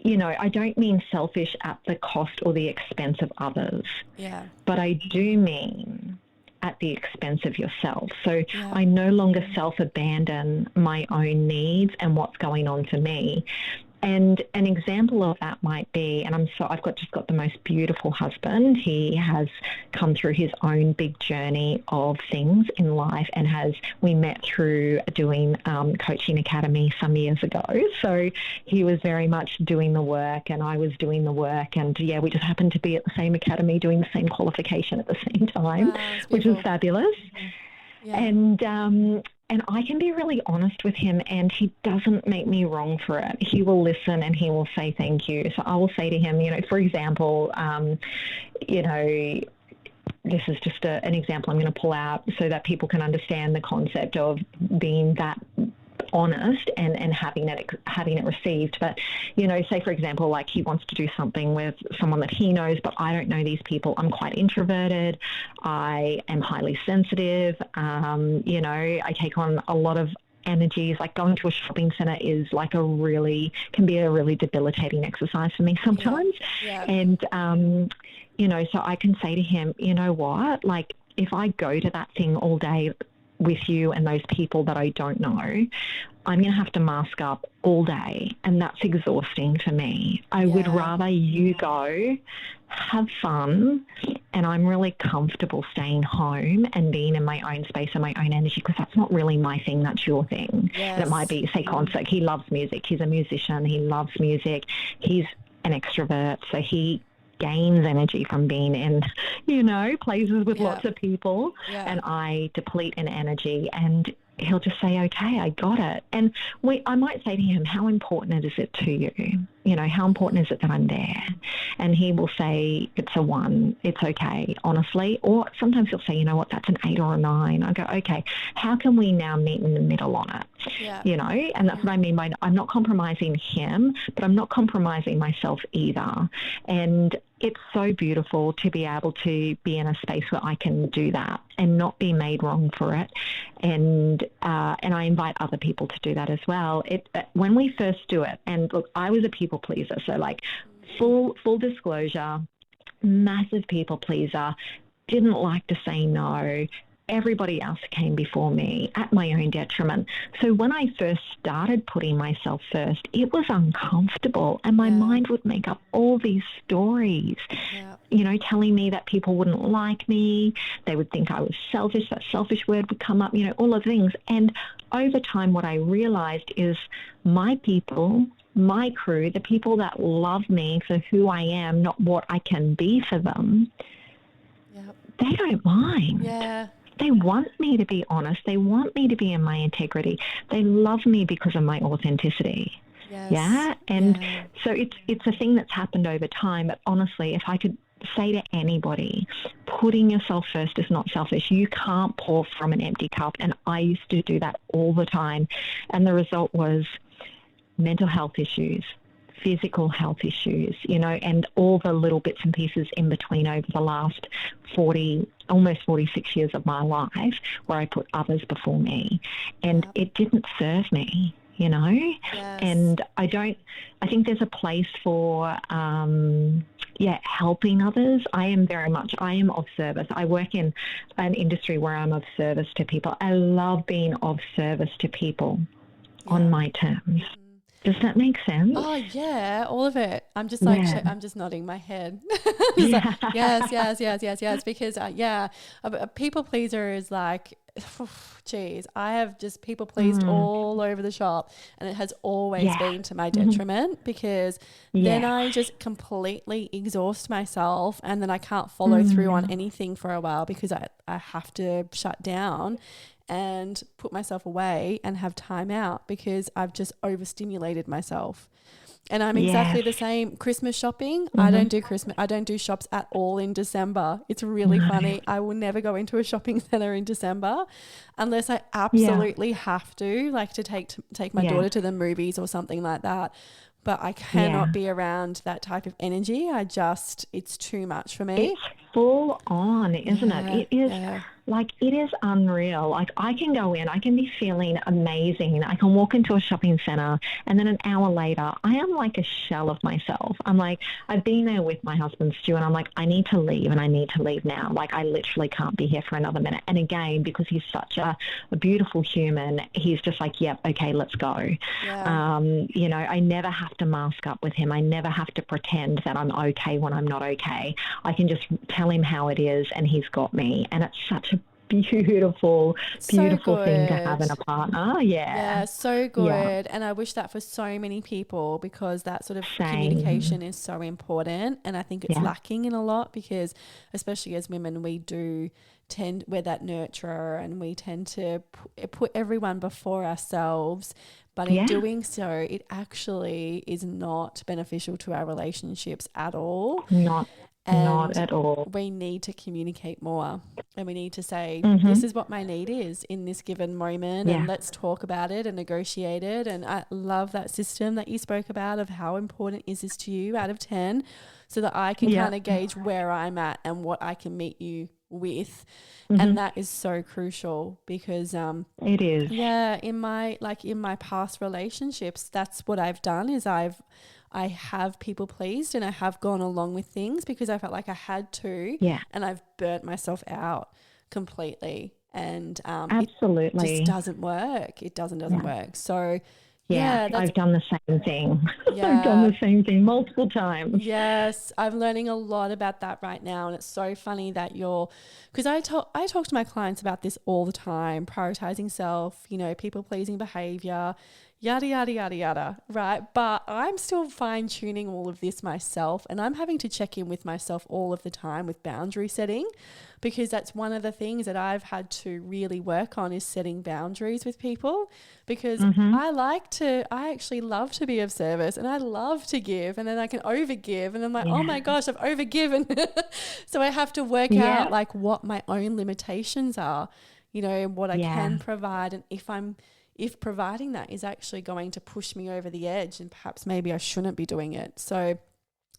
you know, I don't mean selfish at the cost or the expense of others. Yeah. But I do mean at the expense of yourself. So I no longer self-abandon my own needs and what's going on for me. And an example of that might be, and I've just got the most beautiful husband. He has come through his own big journey of things in life, and we met through doing coaching academy some years ago. So he was very much doing the work and I was doing the work, and we just happened to be at the same academy doing the same qualification at the same time, which was fabulous. And I can be really honest with him, and he doesn't make me wrong for it. He will listen and he will say thank you. So I will say to him, for example, this is just an example I'm going to pull out so that people can understand the concept of being that honest and having it received. But say for example, like he wants to do something with someone that he knows, but I don't know these people. I'm quite introverted. I am highly sensitive. I take on a lot of energies. Like going to a shopping center is can be a really debilitating exercise for me sometimes. And so I can say to him, you know what, like if I go to that thing all day with you and those people that I don't know, I'm going to have to mask up all day, and that's exhausting for me. I would rather you go, have fun, and I'm really comfortable staying home and being in my own space and my own energy, because that's not really my thing, that's your thing. And it might be, say, concert. He loves music. He's a musician. He loves music. He's an extrovert, so he gains energy from being in, places with lots of people, and I deplete in energy, and he'll just say, okay, I got it. And I might say to him, how important is it to you? How important is it that I'm there? And he will say, it's a 1, it's okay, honestly. Or sometimes he'll say, you know what, that's an 8 or a 9. I go, okay, how can we now meet in the middle on it? And that's what I mean by I'm not compromising him, but I'm not compromising myself either. And it's so beautiful to be able to be in a space where I can do that and not be made wrong for it. And I invite other people to do that as well. When we first do it, and look, I was a people pleaser, so like full disclosure, massive people pleaser, didn't like to say no, everybody else came before me at my own detriment. So when I first started putting myself first, it was uncomfortable, and my mind would make up all these stories, telling me that people wouldn't like me. They would think I was selfish. That selfish word would come up, all of the things. And over time, what I realized is my people, my crew, the people that love me for who I am, not what I can be for them, they don't mind. Yeah. They want me to be honest. They want me to be in my integrity. They love me because of my authenticity. Yes. Yeah. And so it's a thing that's happened over time. But honestly, if I could say to anybody, putting yourself first is not selfish. You can't pour from an empty cup. And I used to do that all the time. And the result was mental health issues, physical health issues, and all the little bits and pieces in between over the last almost 46 years of my life, where I put others before me. And it didn't serve me, and I think there's a place for, helping others. I am of service. I work in an industry where I'm of service to people. I love being of service to people on my terms. Does that make sense? Oh, yeah, all of it. I'm just I'm just nodding my head. Yes. Because, a people pleaser is like, geez, I have just people pleased all over the shop, and it has always been to my detriment, because then I just completely exhaust myself, and then I can't follow through on anything for a while, because I have to shut down and put myself away and have time out, because I've just overstimulated myself. And I'm exactly the same. Christmas shopping, I don't do shops at all in December. It's really funny. I will never go into a shopping center in December unless I absolutely have to, like to take my daughter to the movies or something like that. But I cannot be around that type of energy. It's too much for me. It's full on, isn't it? It is it is unreal. Like, I can go in, I can be feeling amazing. I can walk into a shopping center, and then an hour later, I am like a shell of myself. I'm like, I've been there with my husband, Stu, and I'm like, I need to leave, and I need to leave now. Like, I literally can't be here for another minute. And again, because he's such a beautiful human, he's just like, yep, okay, let's go. Yeah. I never have to mask up with him. I never have to pretend that I'm okay when I'm not okay. I can just tell him how it is, and he's got me. And it's such a beautiful thing to have in a partner. Yeah, so good. And I wish that for so many people, because that sort of communication is so important, and I think it's lacking in a lot, because especially as women, we're that nurturer, and we tend to put everyone before ourselves, but in doing so, it actually is not beneficial to our relationships at all. Not at all. We need to communicate more, and we need to say, this is what my need is in this given moment, and let's talk about it and negotiate it. And I love that system that you spoke about of how important is this to you out of 10, so that I can kind of gauge where I'm at and what I can meet you with. And that is so crucial, because it is. Yeah, in my past relationships, that's what I've done, is I have people pleased, and I have gone along with things because I felt like I had to, and I've burnt myself out completely, and absolutely, it just doesn't work. It doesn't work. So I've done the same thing. I've done the same thing multiple times. Yes, I'm learning a lot about that right now, and it's so funny that because I talk to my clients about this all the time: prioritizing self, people pleasing behavior, yada, yada, yada, yada, right? But I'm still fine tuning all of this myself, and I'm having to check in with myself all of the time with boundary setting, because that's one of the things that I've had to really work on, is setting boundaries with people, because I actually love to be of service, and I love to give, and then I can overgive, and I'm like, oh my gosh, I've overgiven. So I have to work out like what my own limitations are, what I can provide, and if providing that is actually going to push me over the edge, and perhaps maybe I shouldn't be doing it. So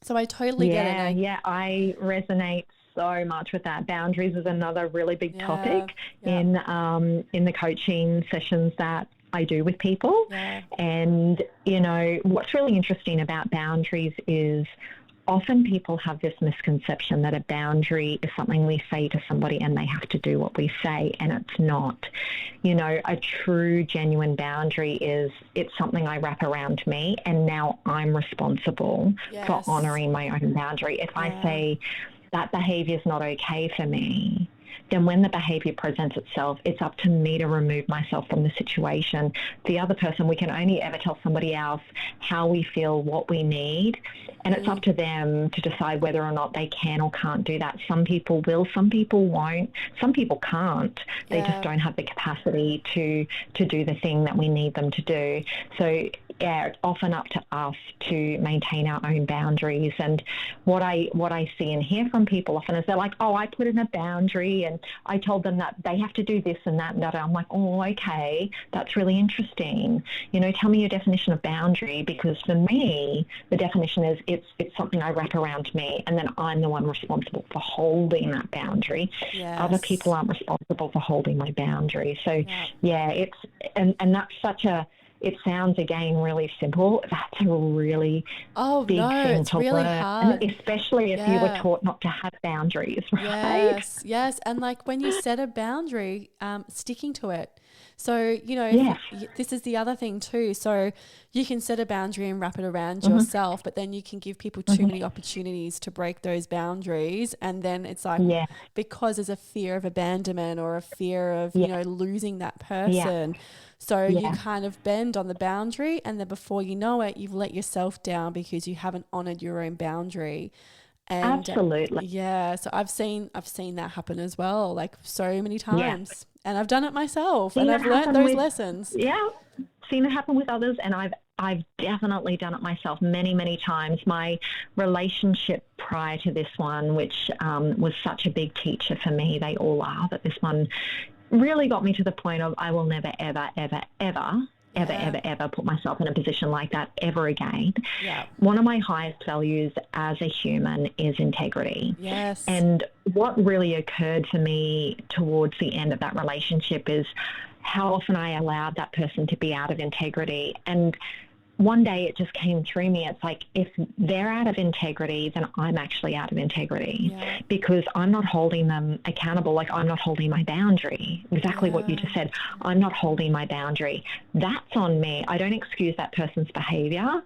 I totally get it. Yeah, I resonate so much with that. Boundaries is another really big topic in the coaching sessions that I do with people. Yeah. And, what's really interesting about boundaries is often people have this misconception that a boundary is something we say to somebody and they have to do what we say, and it's not. You know, a true, genuine boundary is, it's something I wrap around me, and now I'm responsible for honouring my own boundary. If I say that behaviour is not okay for me, then when the behaviour presents itself, it's up to me to remove myself from the situation. The other person, we can only ever tell somebody else how we feel, what we need, and it's up to them to decide whether or not they can or can't do that. Some people will, some people won't, some people can't. They just don't have the capacity to do the thing that we need them to do. So yeah, it's often up to us to maintain our own boundaries. And what I see and hear from people often is they're like, oh, I put in a boundary and I told them that they have to do this and that and that. I'm like, oh, okay, that's really interesting. You know, tell me your definition of boundary, because for me, the definition is it's something I wrap around me, and then I'm the one responsible for holding that boundary. Other people aren't responsible for holding my boundary. So it's and that's such a, it sounds, again, really simple. That's a really big thing to really learn, hard. Especially if you were taught not to have boundaries, right? Yes. And like when you set a boundary, sticking to it. So, you know, this is the other thing too. So you can set a boundary and wrap it around yourself, but then you can give people too many opportunities to break those boundaries. And then it's like, because there's a fear of abandonment or a fear of, you know, losing that person. So you kind of bend on the boundary, and then before you know it, you've let yourself down because you haven't honored your own boundary. And absolutely. So I've seen that happen as well, like so many times. And I've done it myself, and I've learned those lessons. Yeah. Seen it happen with others, and I've definitely done it myself many, many times. My relationship prior to this one, which was such a big teacher for me, they all are, but this one really got me to the point of I will never, ever, ever, ever, ever put myself in a position like that ever again. One of my highest values as a human is integrity. And what really occurred for me towards the end of that relationship is how often I allowed that person to be out of integrity. And one day it just came through me. It's like, if they're out of integrity, then I'm actually out of integrity, because I'm not holding them accountable. Like, I'm not holding my boundary. Exactly what you just said. I'm not holding my boundary. That's on me. I don't excuse that person's behavior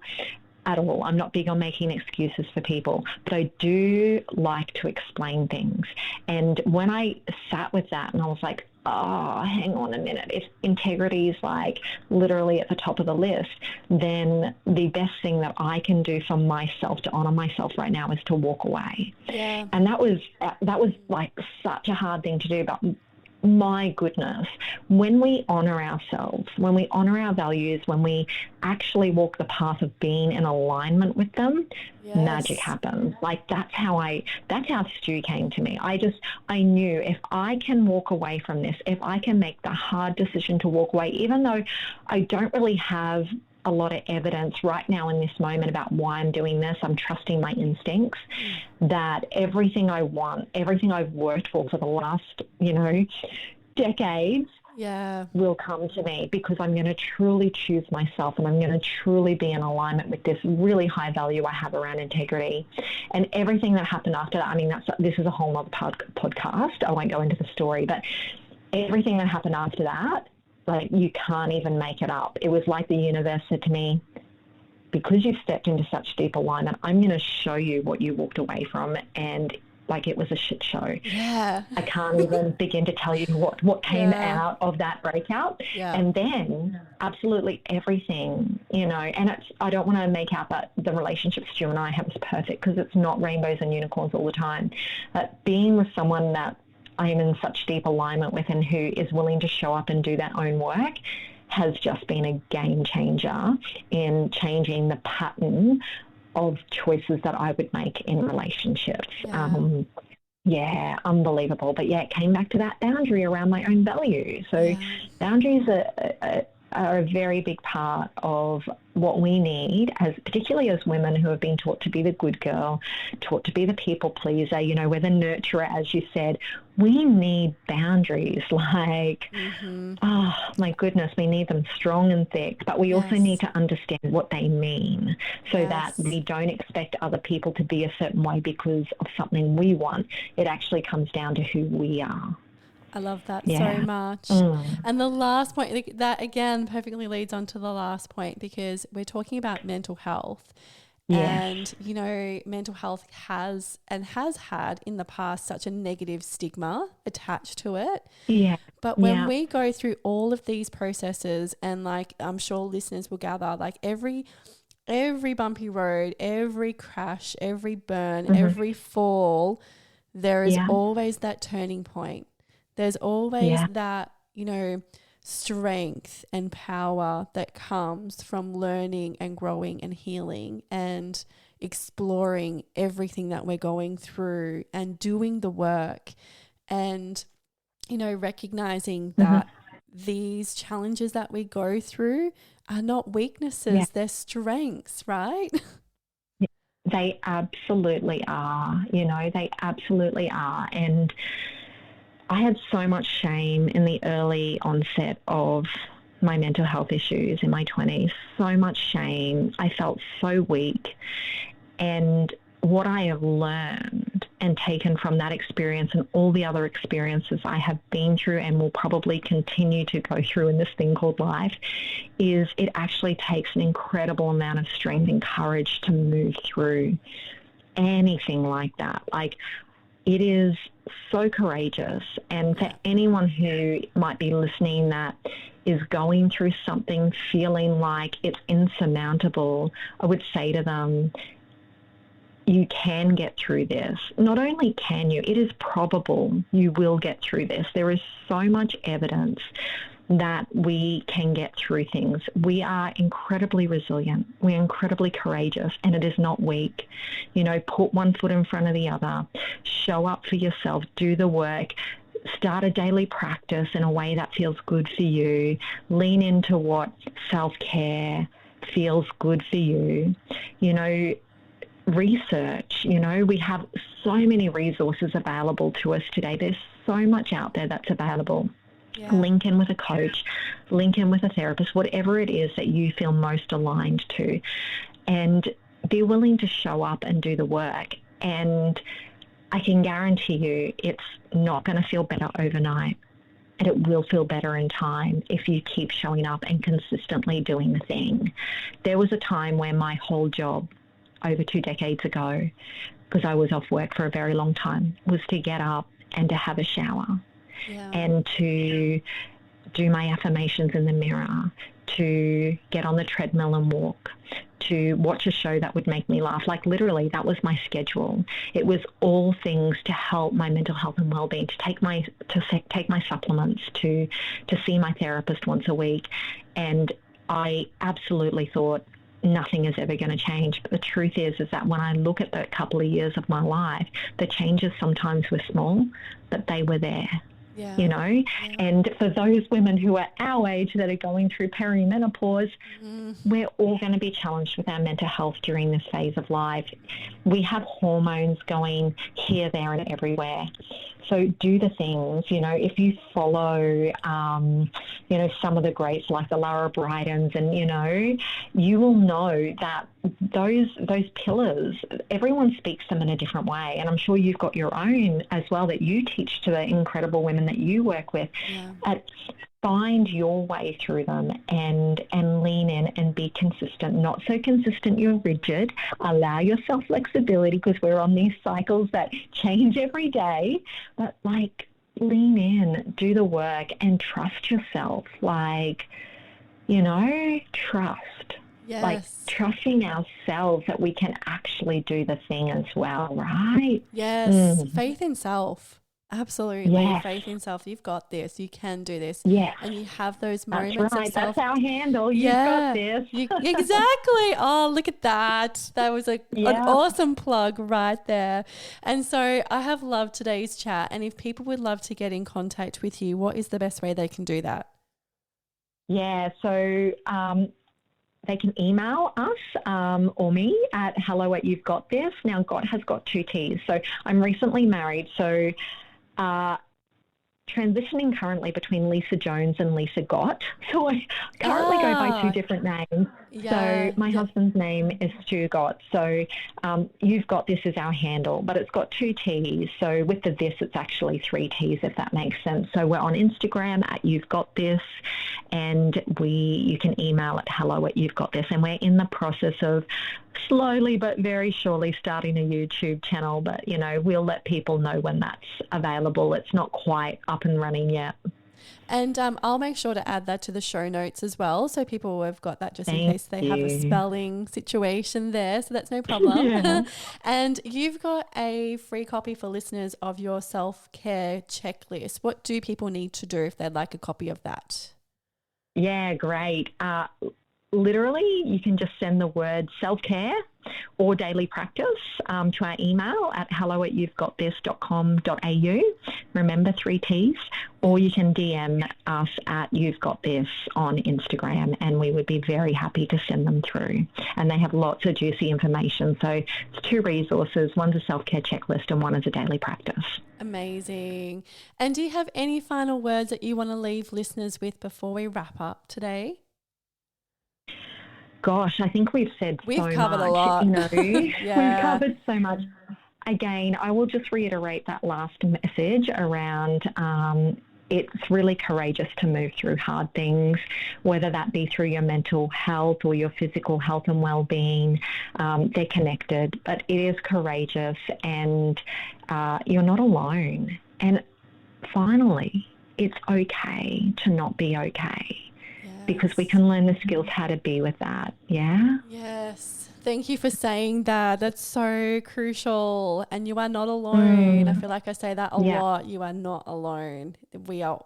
at all. I'm not big on making excuses for people, but I do like to explain things. And when I sat with that and I was like, oh, hang on a minute, if integrity is like literally at the top of the list, then the best thing that I can do for myself to honor myself right now is to walk away. And that was like such a hard thing to do, but my goodness, when we honor ourselves, when we honor our values, when we actually walk the path of being in alignment with them, magic happens. Like, that's how Stu came to me. I knew if I can walk away from this, if I can make the hard decision to walk away, even though I don't really have a lot of evidence right now in this moment about why I'm doing this, I'm trusting my instincts, that everything I want, everything I've worked for the last, decades, will come to me, because I'm going to truly choose myself, and I'm going to truly be in alignment with this really high value I have around integrity. And everything that happened after that, I mean, this is a whole other podcast. I won't go into the story, but everything that happened after that, like, you can't even make it up. It was like the universe said to me, because you've stepped into such deep alignment, I'm going to show you what you walked away from. And like, it was a shit show. I can't even begin to tell you what came out of that breakout. And then absolutely everything, and I don't want to make out that the relationship Stu and I have is perfect, because it's not rainbows and unicorns all the time. But being with someone that I'm in such deep alignment with, and who is willing to show up and do their own work, has just been a game changer in changing the pattern of choices that I would make in relationships. Unbelievable. But it came back to that boundary around my own values. So boundaries are a very big part of what we need, as particularly as women who have been taught to be the good girl, taught to be the people pleaser, you know, we're the nurturer, as you said. We need boundaries. Like, oh my goodness, we need them strong and thick, but we also need to understand what they mean so that we don't expect other people to be a certain way because of something we want. It actually comes down to who we are. I love that so much. And the last point, that again perfectly leads on to the last point, because we're talking about mental health. And, you know, mental health has had in the past such a negative stigma attached to it. But when we go through all of these processes, and like I'm sure listeners will gather, like every bumpy road, every crash, every burn, every fall, there is always that turning point. There's always that, you know, strength and power that comes from learning and growing and healing and exploring everything that we're going through and doing the work and, you know, recognizing that these challenges that we go through are not weaknesses, they're strengths, right? They absolutely are, you know, they absolutely are. And I had so much shame in the early onset of my mental health issues in my 20s, so much shame. I felt so weak. And what I have learned and taken from that experience and all the other experiences I have been through and will probably continue to go through in this thing called life is it actually takes an incredible amount of strength and courage to move through anything like that. Like, it is so courageous. And for anyone who might be listening that is going through something, feeling like it's insurmountable, I would say to them, you can get through this. Not only can you, it is probable you will get through this. There is so much evidence that we can get through things. We are incredibly resilient. We're incredibly courageous, and it is not weak. You know, put one foot in front of the other, show up for yourself, do the work, start a daily practice in a way that feels good for you, lean into what self-care feels good for you. You know, research, you know, we have so many resources available to us today. There's so much out there that's available. Link in with a coach, link in with a therapist, whatever it is that you feel most aligned to, and be willing to show up and do the work. And I can guarantee you it's not going to feel better overnight, and it will feel better in time if you keep showing up and consistently doing the thing. There was a time where my whole job over 2 decades ago, because I was off work for a very long time, was to get up and to have a shower. And to do my affirmations in the mirror, to get on the treadmill and walk, to watch a show that would make me laugh. Like, literally, that was my schedule. It was all things to help my mental health and well-being, to take my supplements, to see my therapist once a week. And I absolutely thought nothing is ever going to change. But the truth is that when I look at the couple of years of my life, the changes sometimes were small, but they were there. You know, and for those women who are our age that are going through perimenopause, we're all going to be challenged with our mental health during this phase of life. We have hormones going here, there, and everywhere. So do the things, you know, if you follow, you know, some of the greats like the Lara Brydens, and, you know, you will know that those pillars, everyone speaks them in a different way. And I'm sure you've got your own as well that you teach to the incredible women that you work with. Find your way through them and lean in and be consistent. Not so consistent you're rigid. Allow yourself flexibility, because we're on these cycles that change every day. But, like, lean in, do the work, and trust yourself. Like, you know, trust. Like, trusting ourselves that we can actually do the thing as well, right? Faith in self. Absolutely. Faith in self. You've got this. You can do this. And you have those moments of self. That's our handle. You've got this. Exactly. Oh, look at that. That was an awesome plug right there. And so I have loved today's chat. And if people would love to get in contact with you, what is the best way they can do that? So they can email us or me at hello@you'vegotthis. Now, Gott has got 2 T's. So I'm recently married. So transitioning currently between Lisa Jones and Lisa Gott. So I currently go by 2 different names. So my husband's name is Stu Gott. So You've Got This is our handle, but it's got 2 T's. So with the this, it's actually 3 T's, if that makes sense. So we're on Instagram at You've Got This, and you can email at hello@you'vegotthis. And we're in the process of slowly but very surely starting a YouTube channel, but we'll let people know when that's available. It's not quite up and running yet. And I'll make sure to add that to the show notes as well, so people have got that just in case they have a spelling situation there, so that's no problem. Yeah. And you've got a free copy for listeners of your self-care checklist. What do people need to do if they'd like a copy of that? Yeah, great. Literally, you can just send the word self-care or daily practice to our email at hello@you'vegotthis.com.au. Remember, 3 T's. Or you can DM us at You've Got This on Instagram, and we would be very happy to send them through. And they have lots of juicy information. So it's 2 resources. One's a self-care checklist and one is a daily practice. Amazing. And do you have any final words that you want to leave listeners with before we wrap up today? Gosh, I think we've said so much. We've covered a lot. We've covered so much. Again, I will just reiterate that last message around it's really courageous to move through hard things, whether that be through your mental health or your physical health and well-being. They're connected, but it is courageous, and you're not alone. And finally, it's okay to not be okay. Because we can learn the skills how to be with that. Yeah? Yes. Thank you for saying that. That's so crucial. And you are not alone. I feel like I say that a lot. You are not alone. We are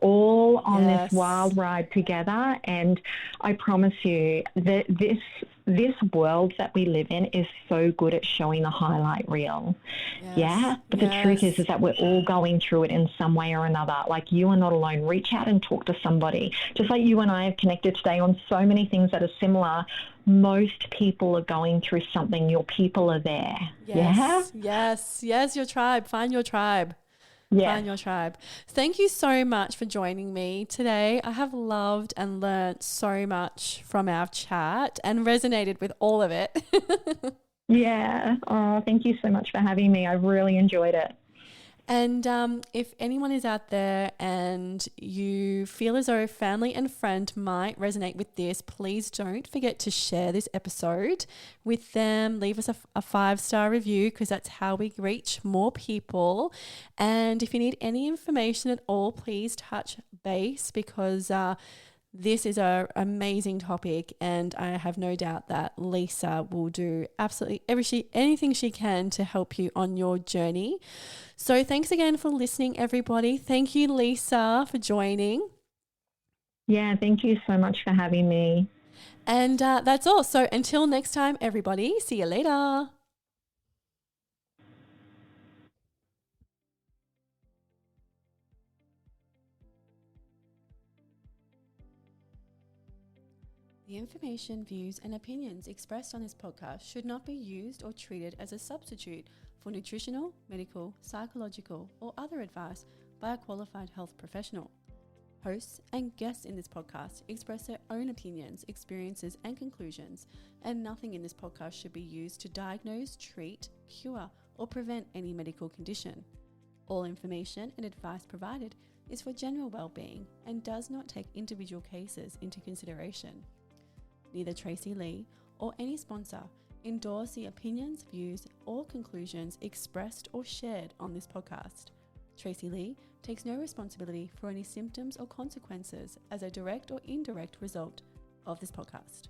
all on this wild ride together. And I promise you that this world that we live in is so good at showing the highlight reel. But the truth is that we're all going through it in some way or another. Like, you are not alone. Reach out and talk to somebody. Just like you and I have connected today on so many things that are similar. Most people are going through something. Your people are there. Yes, your tribe. Find your tribe. Find your tribe. Thank you so much for joining me today. I have loved and learnt so much from our chat and resonated with all of it. Thank you so much for having me. I really enjoyed it. And if anyone is out there and you feel as though family and friend might resonate with this, please don't forget to share this episode with them. Leave us a 5-star review, because that's how we reach more people. And if you need any information at all, please touch base, because this is an amazing topic, and I have no doubt that Lisa will do absolutely anything she can to help you on your journey. So thanks again for listening, everybody. Thank you, Lisa, for joining. Yeah, thank you so much for having me. And that's all. So until next time, everybody, see you later. The information, views, and opinions expressed on this podcast should not be used or treated as a substitute for nutritional, medical, psychological, or other advice by a qualified health professional. Hosts and guests in this podcast express their own opinions, experiences, and conclusions, and nothing in this podcast should be used to diagnose, treat, cure, or prevent any medical condition. All information and advice provided is for general well-being and does not take individual cases into consideration. Neither Tracy Lee or any sponsor endorse the opinions, views, or conclusions expressed or shared on this podcast. Tracy Lee takes no responsibility for any symptoms or consequences as a direct or indirect result of this podcast.